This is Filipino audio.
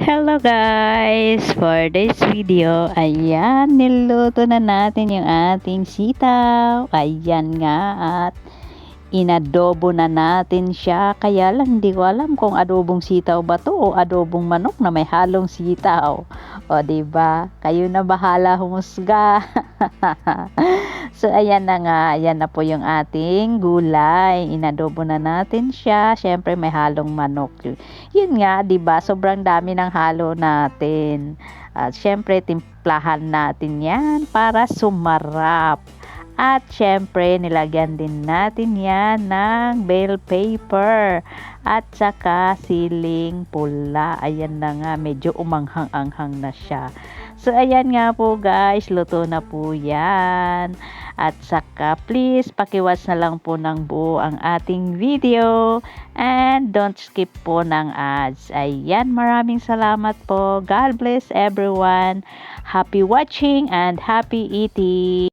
Hello guys! For this video, ayan, niluto na natin yung ating sitaw. Ayan nga at inadobo na natin siya. Kaya lang hindi ko alam kung adobong sitaw ba to o adobong manok na may halong sitaw. O diba? Kayo na bahala humusga. So ayan na nga, ayan na po yung ating gulay. Inadobo na natin siya. Syempre may halong manok. Yun nga, 'di ba? Sobrang dami ng halo natin. At syempre timplahan natin 'yan para sumarap. At syempre nilagyan din natin 'yan ng bell pepper at saka siling pula. Ayan na nga, medyo umanghang-anghang na siya. So ayan nga po guys, luto na po 'yan. At saka please pakiwatch na lang po ng buo ang ating video and don't skip po ng ads. Ayan, maraming salamat po. God bless everyone. Happy watching and happy eating.